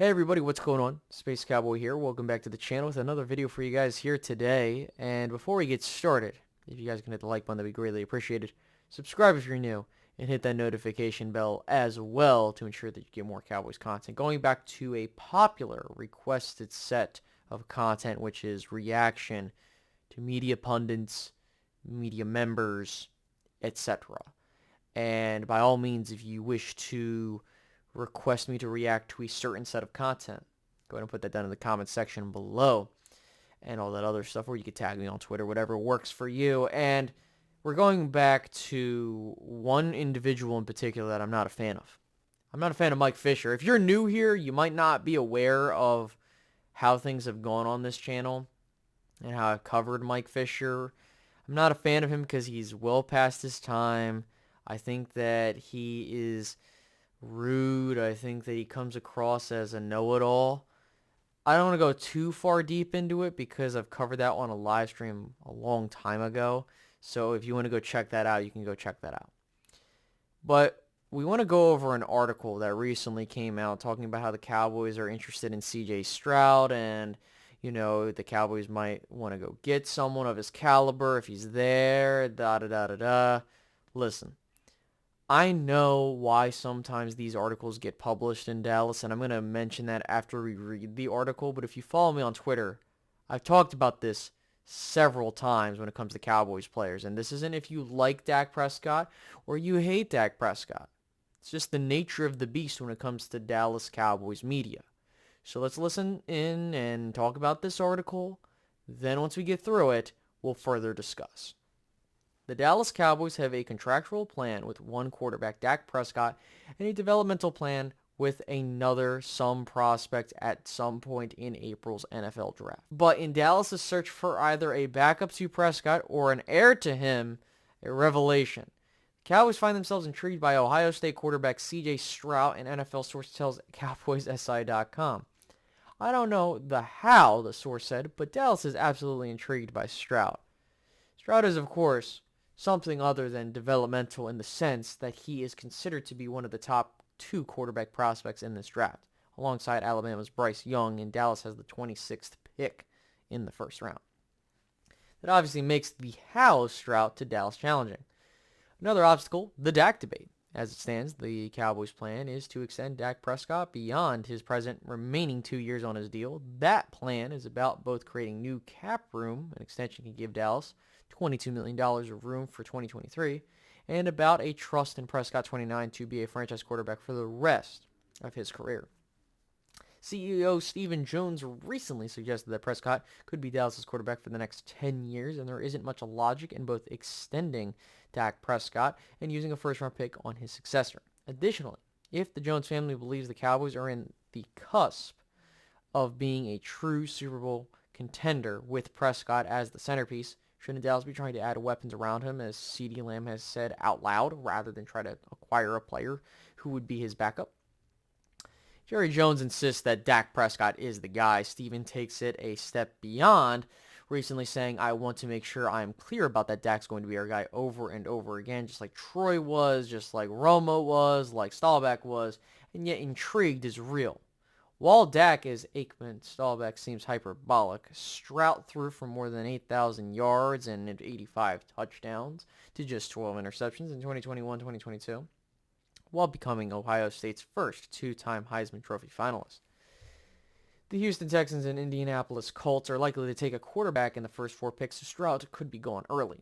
Hey everybody, what's going on? Space Cowboy here. Welcome back to the channel with another video for you guys here today. And before we get started, if you guys can hit the like button, that'd be greatly appreciated. Subscribe if you're new, and hit that notification bell as well to ensure that you get more Cowboys content. Going back to a popular requested set of content, which is reaction to media pundits, media members, etc. And by all means, if you wish to request me to react to a certain set of content, go ahead and put that down in the comment section below and all that other stuff, or you could tag me on Twitter, whatever works for you. And we're going back to one individual in particular that I'm not a fan of. I'm not a fan of Mike Fisher. If you're new here, you might not be aware of how things have gone on this channel and how I've covered Mike Fisher. I'm not a fan of him because he's well past his time. I think that he is rude. I think that he comes across as a know-it-all. I don't want to go too far deep into it because I've covered that on a live stream a long time ago. So if you want to go check that out, you can go check that out. But we want to go over an article that recently came out talking about how the Cowboys are interested in CJ Stroud, and you know, the Cowboys might want to go get someone of his caliber if he's there, da-da-da-da-da. Listen, I know why sometimes these articles get published in Dallas, and I'm going to mention that after we read the article. But if you follow me on Twitter, I've talked about this several times when it comes to Cowboys players. And this isn't if you like Dak Prescott or you hate Dak Prescott. It's just the nature of the beast when it comes to Dallas Cowboys media. So let's listen in and talk about this article. Then once we get through it, we'll further discuss. The Dallas Cowboys have a contractual plan with one quarterback, Dak Prescott, and a developmental plan with another some prospect at some point in April's NFL draft. But in Dallas' search for either a backup to Prescott or an heir to him, a revelation. The Cowboys find themselves intrigued by Ohio State quarterback CJ Stroud, an NFL source tells CowboysSI.com. I don't know the how, the source said, but Dallas is absolutely intrigued by Stroud. Stroud is, of course, something other than developmental in the sense that he is considered to be one of the top two quarterback prospects in this draft, alongside Alabama's Bryce Young, and Dallas has the 26th pick in the first round. That obviously makes the how Stroud to Dallas challenging. Another obstacle, the Dak debate. As it stands, the Cowboys' plan is to extend Dak Prescott beyond his present remaining 2 years on his deal. That plan is about both creating new cap room, an extension can give Dallas $22 million of room for 2023, and about a trust in Prescott 29 to be a franchise quarterback for the rest of his career. CEO Stephen Jones recently suggested that Prescott could be Dallas' quarterback for the next 10 years, and there isn't much logic in both extending Dak Prescott and using a first-round pick on his successor. Additionally, if the Jones family believes the Cowboys are in the cusp of being a true Super Bowl contender with Prescott as the centerpiece, shouldn't Dallas be trying to add weapons around him, as CeeDee Lamb has said out loud, rather than try to acquire a player who would be his backup? Jerry Jones insists that Dak Prescott is the guy. Steven takes it a step beyond, recently saying, I want to make sure I am clear about that Dak's going to be our guy over and over again, just like Troy was, just like Romo was, like Staubach was, and yet intrigued is real. While Dak is Aikman, Staubach seems hyperbolic. Stroud threw for more than 8,000 yards and 85 touchdowns to just 12 interceptions in 2021-2022, while becoming Ohio State's first two-time Heisman Trophy finalist. The Houston Texans and Indianapolis Colts are likely to take a quarterback in the first 4 picks, so Stroud could be gone early.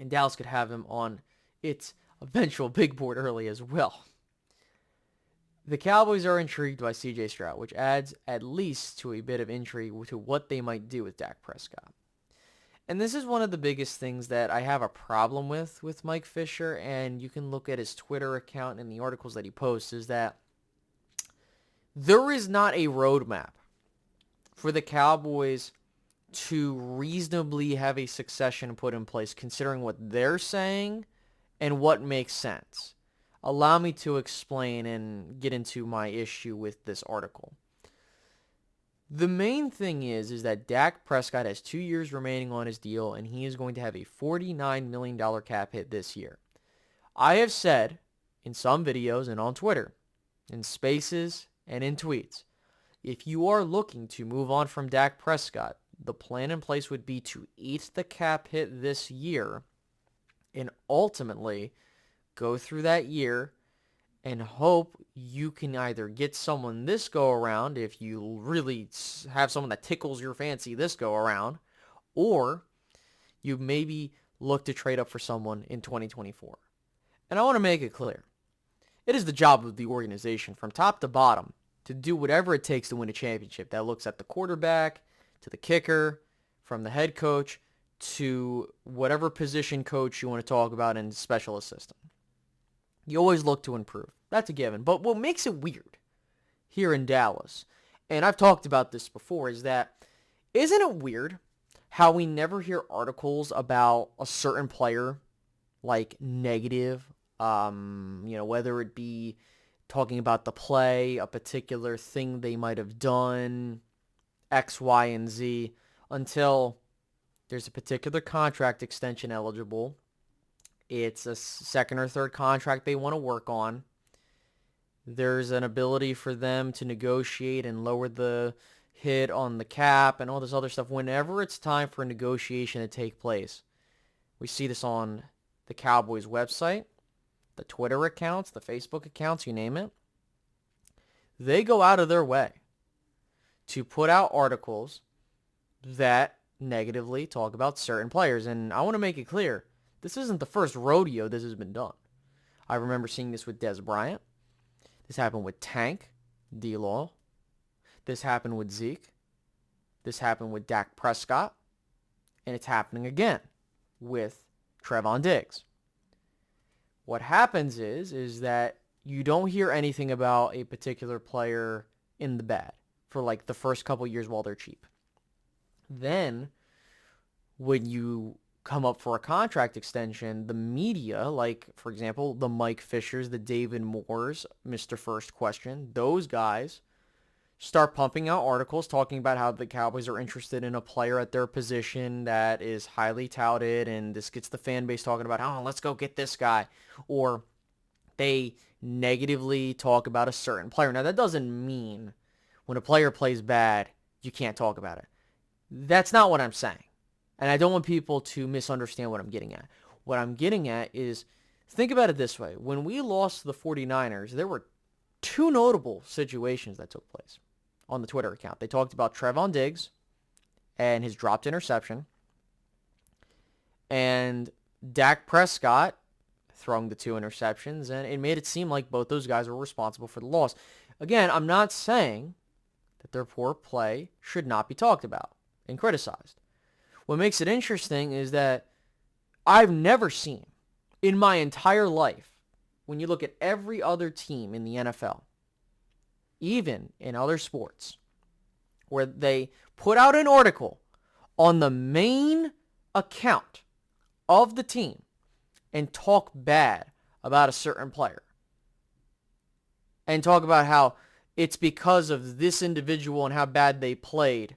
And Dallas could have him on its eventual big board early as well. The Cowboys are intrigued by CJ Stroud, which adds at least to a bit of intrigue to what they might do with Dak Prescott. And this is one of the biggest things that I have a problem with Mike Fisher, and you can look at his Twitter account and the articles that he posts, is that there is not a roadmap for the Cowboys to reasonably have a succession put in place, considering what they're saying and what makes sense. Allow me to explain and get into my issue with this article. The main thing is that Dak Prescott has 2 years remaining on his deal, and he is going to have a $49 million cap hit this year. I have said in some videos and on Twitter, in spaces and in tweets, if you are looking to move on from Dak Prescott, the plan in place would be to eat the cap hit this year and ultimately go through that year and hope you can either get someone this go around if you really have someone that tickles your fancy this go around, or you maybe look to trade up for someone in 2024. And I want to make it clear. It is the job of the organization from top to bottom to do whatever it takes to win a championship. That looks at the quarterback, to the kicker, from the head coach, to whatever position coach you want to talk about and special assistant. You always look to improve. That's a given. But what makes it weird here in Dallas, and I've talked about this before, is that isn't it weird how we never hear articles about a certain player like negative, whether it be talking about the play, a particular thing they might have done, X, Y, and Z, until there's a particular contract extension eligible. It's a second or third contract they want to work on. There's an ability for them to negotiate and lower the hit on the cap and all this other stuff. Whenever it's time for a negotiation to take place, we see this on the Cowboys website, the Twitter accounts, the Facebook accounts, you name it. They go out of their way to put out articles that negatively talk about certain players. And I want to make it clear, this isn't the first rodeo this has been done. I remember seeing this with Dez Bryant. This happened with Tank, D-Law. This happened with Zeke. This happened with Dak Prescott. And it's happening again with Trevon Diggs. What happens is that you don't hear anything about a particular player in the bad for like the first couple years while they're cheap. Then when you come up for a contract extension, the media, like, for example, the Mike Fishers, the David Moores, Mr. First Question, those guys start pumping out articles talking about how the Cowboys are interested in a player at their position that is highly touted, and this gets the fan base talking about, oh, let's go get this guy. Or they negatively talk about a certain player. Now, that doesn't mean when a player plays bad, you can't talk about it. That's not what I'm saying. And I don't want people to misunderstand what I'm getting at. What I'm getting at is, think about it this way. When we lost to the 49ers, there were two notable situations that took place on the Twitter account. They talked about Trevon Diggs and his dropped interception, and Dak Prescott throwing the two interceptions, and it made it seem like both those guys were responsible for the loss. Again, I'm not saying that their poor play should not be talked about and criticized. What makes it interesting is that I've never seen in my entire life, when you look at every other team in the NFL, even in other sports, where they put out an article on the main account of the team and talk bad about a certain player and talk about how it's because of this individual and how bad they played,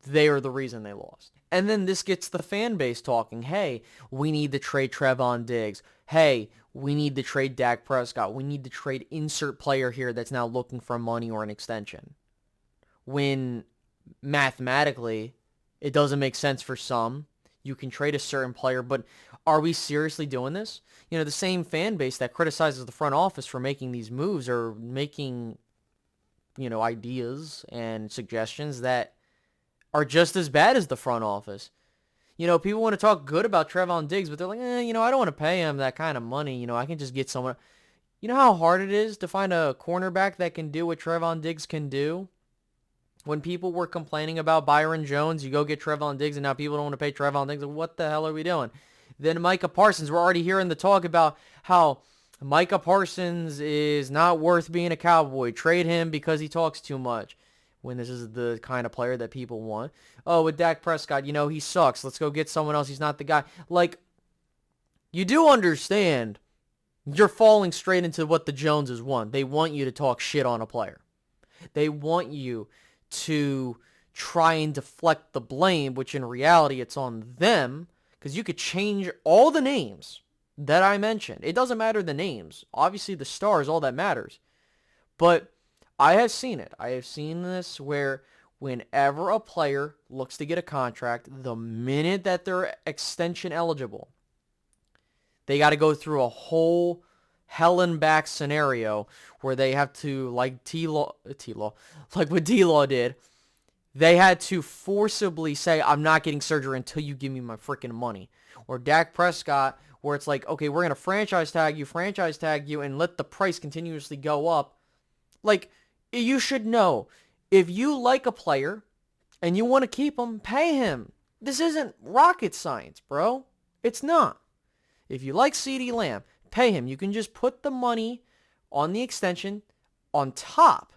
they are the reason they lost. And then this gets the fan base talking. Hey, we need to trade Trevon Diggs. Hey, we need to trade Dak Prescott. We need to trade insert player here that's now looking for money or an extension. When mathematically, it doesn't make sense for some. You can trade a certain player, but are we seriously doing this? You know, the same fan base that criticizes the front office for making these moves or making, ideas and suggestions that are just as bad as the front office. People want to talk good about Trevon Diggs, but they're like, I don't want to pay him that kind of money. I can just get someone. You know how hard it is to find a cornerback that can do what Trevon Diggs can do? When people were complaining about Byron Jones, you go get Trevon Diggs, and now people don't want to pay Trevon Diggs. What the hell are we doing? Then Micah Parsons, we're already hearing the talk about how Micah Parsons is not worth being a Cowboy. Trade him because he talks too much. When this is the kind of player that people want. Oh, with Dak Prescott, he sucks. Let's go get someone else. He's not the guy. Like, you do understand you're falling straight into what the Joneses want. They want you to talk shit on a player. They want you to try and deflect the blame, which in reality it's on them, because you could change all the names that I mentioned. It doesn't matter the names. Obviously, the star is all that matters. But I have seen it. I have seen this where whenever a player looks to get a contract, the minute that they're extension eligible, they got to go through a whole hell and back scenario where they have to, like like what D-Law did, they had to forcibly say, I'm not getting surgery until you give me my freaking money. Or Dak Prescott, where it's like, okay, we're going to franchise tag you, and let the price continuously go up. Like, you should know, if you like a player and you want to keep him, pay him. This isn't rocket science, bro. It's not. If you like CeeDee Lamb, pay him. You can just put the money on the extension on top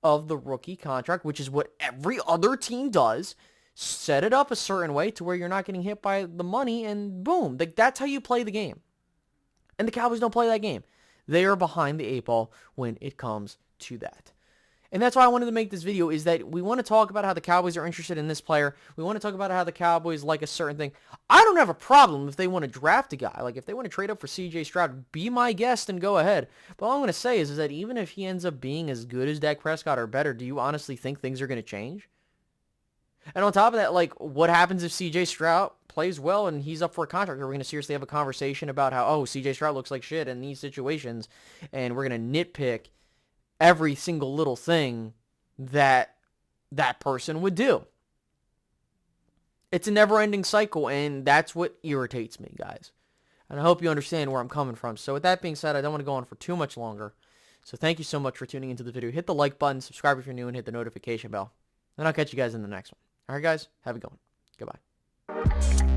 of the rookie contract, which is what every other team does. Set it up a certain way to where you're not getting hit by the money, and boom. That's how you play the game. And the Cowboys don't play that game. They are behind the 8 ball when it comes to that. And that's why I wanted to make this video, is that we want to talk about how the Cowboys are interested in this player. We want to talk about how the Cowboys like a certain thing. I don't have a problem if they want to draft a guy. Like, if they want to trade up for CJ Stroud, be my guest and go ahead. But all I'm going to say is that even if he ends up being as good as Dak Prescott or better, do you honestly think things are going to change? And on top of that, like, what happens if CJ Stroud plays well and he's up for a contract? Are we going to seriously have a conversation about how, oh, CJ Stroud looks like shit in these situations, and we're going to nitpick every single little thing that that person would do? It's a never-ending cycle, and that's what irritates me, guys. And I hope you understand where I'm coming from. So with that being said, I don't want to go on for too much longer. So thank you so much for tuning into the video. Hit the like button, subscribe if you're new, and hit the notification bell. And I'll catch you guys in the next one. All right, guys, have a good one. Goodbye.